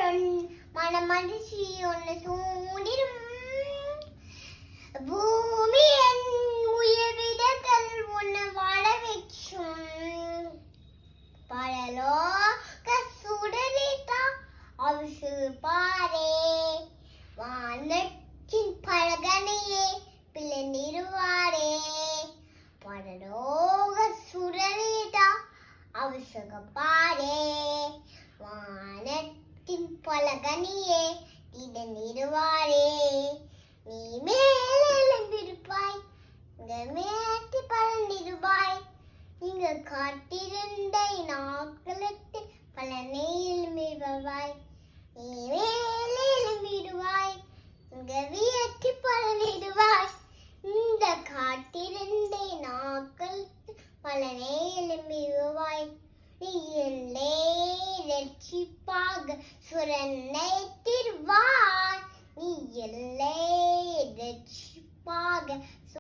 மனமதிர்ச்சி ஒன்று சூடிடும் பூமி என் உயர்விடங்கள் ஒன்று வாழ வைக்கும் பரலோக சுடரிட்டா அவசு பாரே வானத்தின் பழகனையே பிள்ளை நிறுவாரே பரலோக சுடரிட்டா அவசக பாரே வானத்தின் பலகனியே நிறுவாரே நீ மேலே எழுந்திருப்பாய் இங்க மேட்டி பலனிருவாய் நீங்க காட்டிருந்த நாட்களுக்கு பலனை எழுமிடுவாய் நீ மேலே எழும்பிடுவாய் இங்க வியட்டி பலனிடுவாய் இந்த காட்டிருந்த நாட்களுக்கு பலனை எழும்பிடுவாய் நீ எல்லே ரட்சிப்பாக சுரனை திருவாய் நீ எல்லே ரட்சிப்பாக